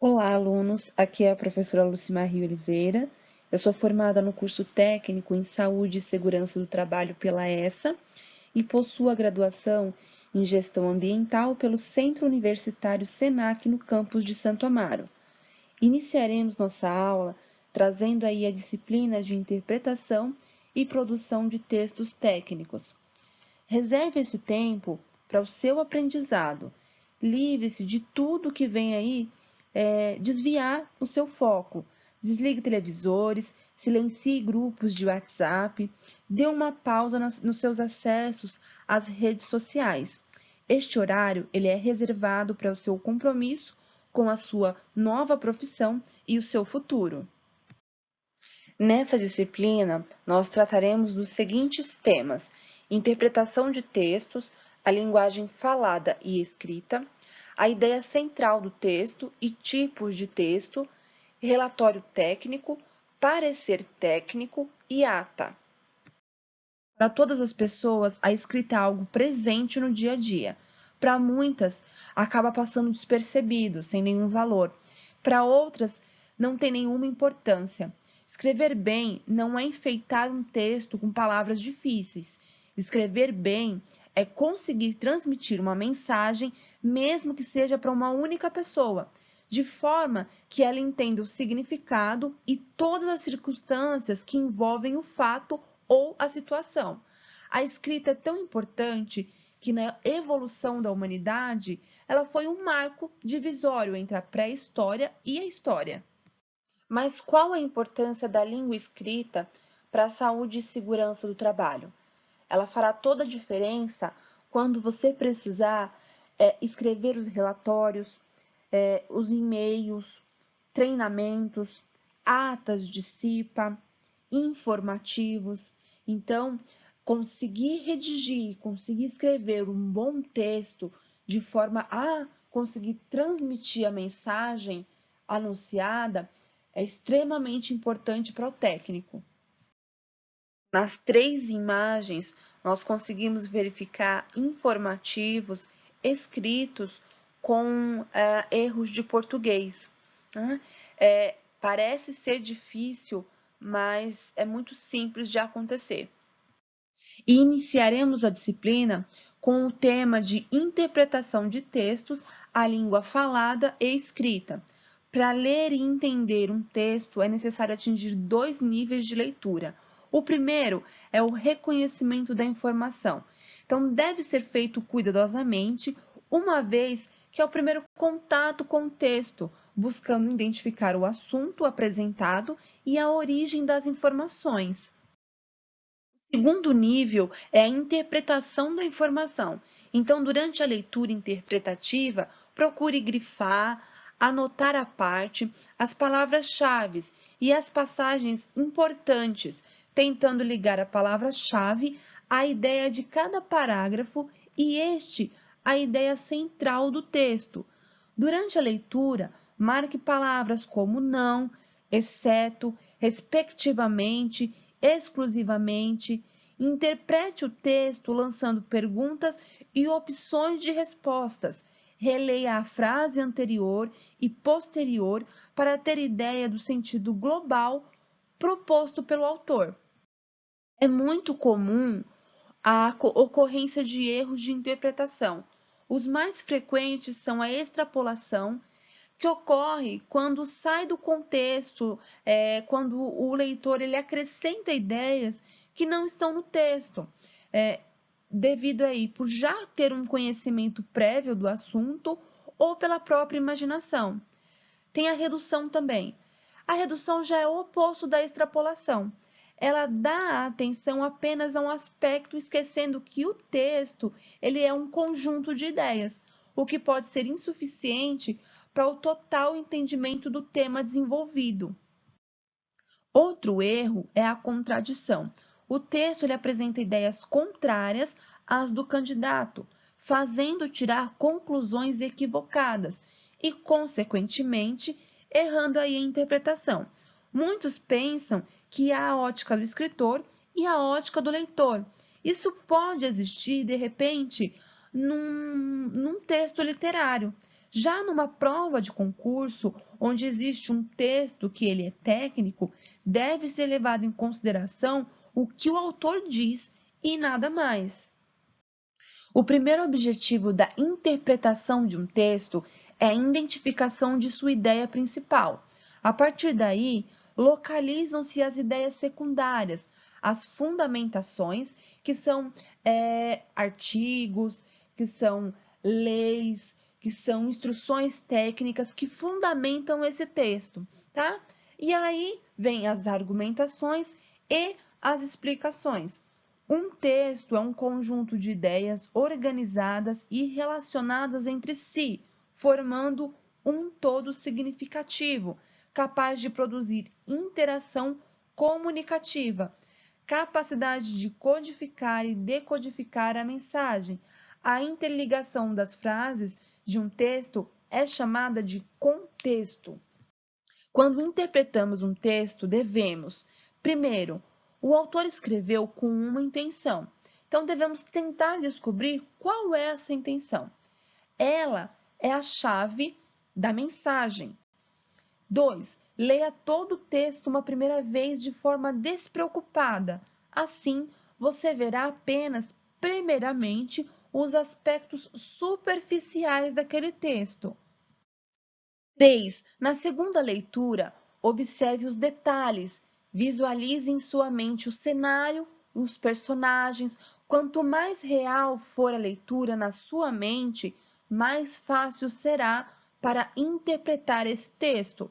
Olá, alunos! Aqui é a professora Lucimarie Oliveira. Eu sou formada no curso técnico em Saúde e Segurança do Trabalho pela ESA e possuo a graduação em Gestão Ambiental pelo Centro Universitário SENAC no campus de Santo Amaro. Iniciaremos nossa aula trazendo aí a disciplina de interpretação e produção de textos técnicos. Reserve esse tempo para o seu aprendizado. Livre-se de tudo que vem aí desviar o seu foco. Desligue televisores, silencie grupos de WhatsApp, dê uma pausa nos seus acessos às redes sociais. Este horário ele é reservado para o seu compromisso com a sua nova profissão e o seu futuro. Nessa disciplina, nós trataremos dos seguintes temas: interpretação de textos, a linguagem falada e escrita, a ideia central do texto e tipos de texto, relatório técnico, parecer técnico e ata. Para todas as pessoas, a escrita é algo presente no dia a dia. Para muitas, acaba passando despercebido, sem nenhum valor. Para outras, não tem nenhuma importância. Escrever bem não é enfeitar um texto com palavras difíceis. Escrever bem é conseguir transmitir uma mensagem, mesmo que seja para uma única pessoa, de forma que ela entenda o significado e todas as circunstâncias que envolvem o fato ou a situação. A escrita é tão importante que na evolução da humanidade, ela foi um marco divisório entre a pré-história e a história. Mas qual a importância da língua escrita para a saúde e segurança do trabalho? Ela fará toda a diferença quando você precisar escrever os relatórios, os e-mails, treinamentos, atas de CIPA, informativos. Então, conseguir redigir, conseguir escrever um bom texto de forma a conseguir transmitir a mensagem anunciada é extremamente importante para o técnico. Nas 3 imagens, nós conseguimos verificar informativos escritos com erros de português. Né? Parece ser difícil, mas é muito simples de acontecer. E iniciaremos a disciplina com o tema de interpretação de textos, a língua falada e escrita. Para ler e entender um texto, é necessário atingir 2 níveis de leitura. O primeiro é o reconhecimento da informação. Então, deve ser feito cuidadosamente, uma vez que é o primeiro contato com o texto, buscando identificar o assunto apresentado e a origem das informações. O segundo nível é a interpretação da informação. Então, durante a leitura interpretativa, procure grifar, anotar à parte as palavras-chave e as passagens importantes, tentando ligar a palavra-chave à ideia de cada parágrafo e à ideia central do texto. Durante a leitura, marque palavras como não, exceto, respectivamente, exclusivamente. Interprete o texto lançando perguntas e opções de respostas. Releia a frase anterior e posterior para ter ideia do sentido global proposto pelo autor. É muito comum a ocorrência de erros de interpretação. Os mais frequentes são a extrapolação, que ocorre quando sai do contexto, quando o leitor ele acrescenta ideias que não estão no texto, devido aí por já ter um conhecimento prévio do assunto ou pela própria imaginação. Tem a redução também. A redução já é o oposto da extrapolação. Ela dá atenção apenas a um aspecto, esquecendo que o texto ele é um conjunto de ideias, o que pode ser insuficiente para o total entendimento do tema desenvolvido. Outro erro é a contradição. O texto ele apresenta ideias contrárias às do candidato, fazendo tirar conclusões equivocadas e, consequentemente, errando aí a interpretação. Muitos pensam que há a ótica do escritor e a ótica do leitor. Isso pode existir, de repente, num texto literário, Já numa prova de concurso, onde existe um texto que ele é técnico, deve ser levado em consideração o que o autor diz e nada mais. O primeiro objetivo da interpretação de um texto é a identificação de sua ideia principal. A partir daí, localizam-se as ideias secundárias, as fundamentações, que são artigos, que são leis, que são instruções técnicas que fundamentam esse texto, tá? E aí vem as argumentações e as explicações. Um texto é um conjunto de ideias organizadas e relacionadas entre si, formando um todo significativo, capaz de produzir interação comunicativa, capacidade de codificar e decodificar a mensagem. A interligação das frases de um texto é chamada de contexto. Quando interpretamos um texto, devemos, primeiro, o autor escreveu com uma intenção. Então, devemos tentar descobrir qual é essa intenção. Ela é a chave da mensagem. 2. Leia todo o texto uma primeira vez de forma despreocupada. Assim, você verá apenas, primeiramente, os aspectos superficiais daquele texto. 3. Na segunda leitura, observe os detalhes. Visualize em sua mente o cenário, os personagens. Quanto mais real for a leitura na sua mente, mais fácil será para interpretar esse texto.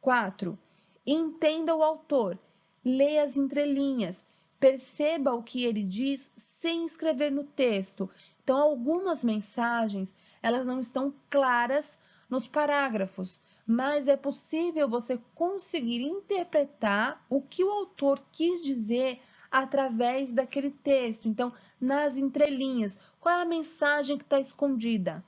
4. Entenda o autor. Leia as entrelinhas. Perceba o que ele diz sem escrever no texto. Então, algumas mensagens, elas não estão claras nos parágrafos, mas é possível você conseguir interpretar o que o autor quis dizer através daquele texto. Então, nas entrelinhas, qual é a mensagem que está escondida?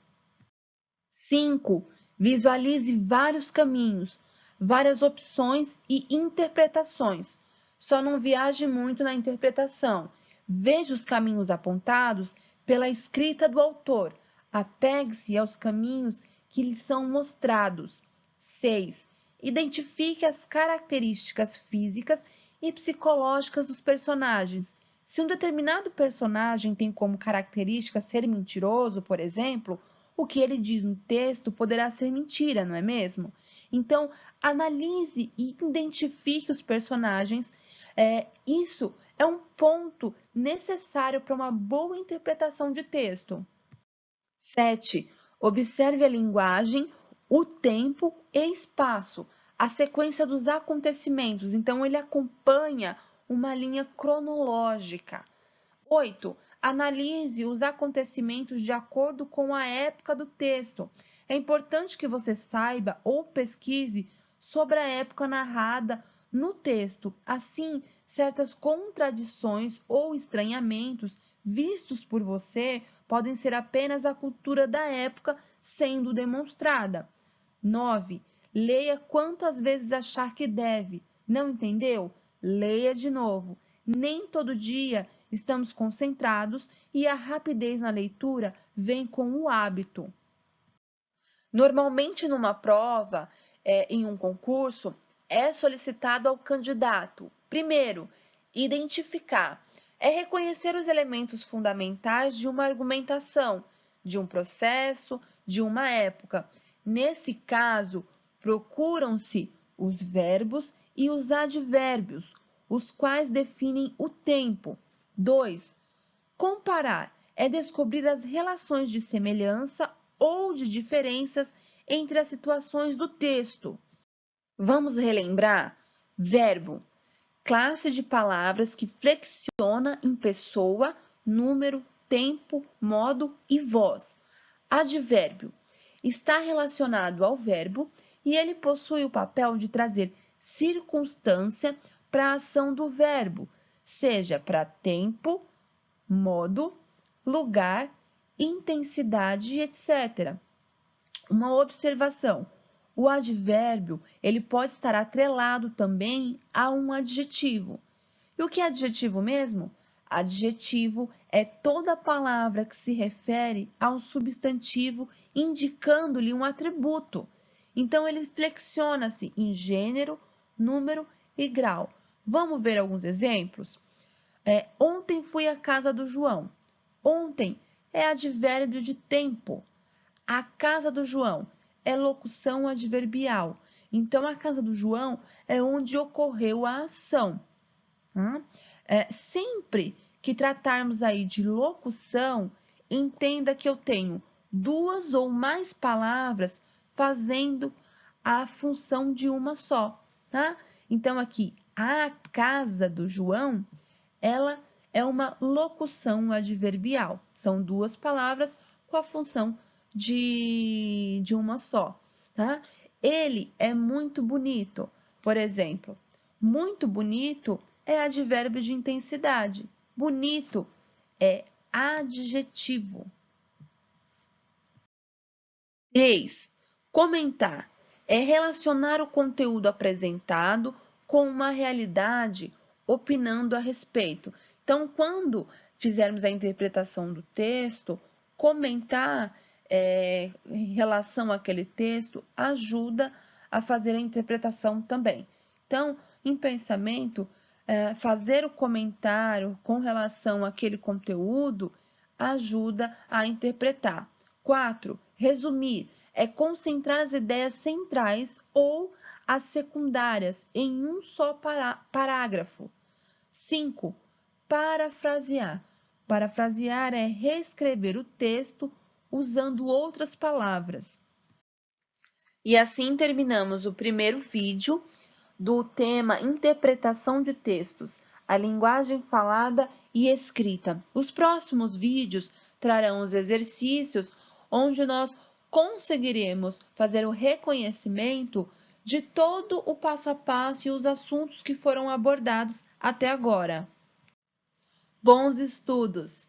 5. Visualize vários caminhos, várias opções e interpretações. Só não viaje muito na interpretação. Veja os caminhos apontados pela escrita do autor. Apegue-se aos caminhos que lhe são mostrados. 6. Identifique as características físicas e psicológicas dos personagens. Se um determinado personagem tem como característica ser mentiroso, por exemplo, o que ele diz no texto poderá ser mentira, não é mesmo? Então, analise e identifique os personagens. Isso é um ponto necessário para uma boa interpretação de texto. 7. Observe a linguagem, o tempo e espaço, a sequência dos acontecimentos. Então, ele acompanha uma linha cronológica. 8. Analise os acontecimentos de acordo com a época do texto. É importante que você saiba ou pesquise sobre a época narrada no texto. Assim, certas contradições ou estranhamentos vistos por você podem ser apenas a cultura da época sendo demonstrada. 9. Leia quantas vezes achar que deve. Não entendeu? Leia de novo. Nem todo dia estamos concentrados e a rapidez na leitura vem com o hábito. Normalmente, numa prova, em um concurso, é solicitado ao candidato, primeiro, identificar, é reconhecer os elementos fundamentais de uma argumentação, de um processo, de uma época. Nesse caso, procuram-se os verbos e os advérbios, os quais definem o tempo. 2. Comparar é descobrir as relações de semelhança ou de diferenças entre as situações do texto. Vamos relembrar? Verbo, classe de palavras que flexiona em pessoa, número, tempo, modo e voz. Advérbio, está relacionado ao verbo e ele possui o papel de trazer circunstância para a ação do verbo, seja para tempo, modo, lugar, intensidade, etc. Uma observação: o advérbio ele pode estar atrelado também a um adjetivo. E o que é adjetivo mesmo? Adjetivo é toda palavra que se refere ao substantivo indicando-lhe um atributo. Então, ele flexiona-se em gênero, número e grau. Vamos ver alguns exemplos? Ontem fui à casa do João. Ontem é advérbio de tempo. A casa do João é locução adverbial. Então, a casa do João é onde ocorreu a ação. Tá? Sempre que tratarmos aí de locução, entenda que eu tenho duas ou mais palavras fazendo a função de uma só, tá? Então, aqui, a casa do João, ela é uma locução adverbial. São duas palavras com a função de uma só, tá? Ele é muito bonito, por exemplo. Muito bonito é advérbio de intensidade. Bonito é adjetivo. 3. Comentar é relacionar o conteúdo apresentado com uma realidade, opinando a respeito. Então, quando fizermos a interpretação do texto, comentar em relação àquele texto ajuda a fazer a interpretação também. Então, em pensamento, fazer o comentário com relação àquele conteúdo ajuda a interpretar. 4. Resumir é concentrar as ideias centrais ou as secundárias em um só parágrafo. 5. Parafrasear. Parafrasear é reescrever o texto usando outras palavras. E assim terminamos o primeiro vídeo do tema Interpretação de Textos, a linguagem falada e escrita. Os próximos vídeos trarão os exercícios onde nós conseguiremos fazer o reconhecimento de todo o passo a passo e os assuntos que foram abordados até agora. Bons estudos!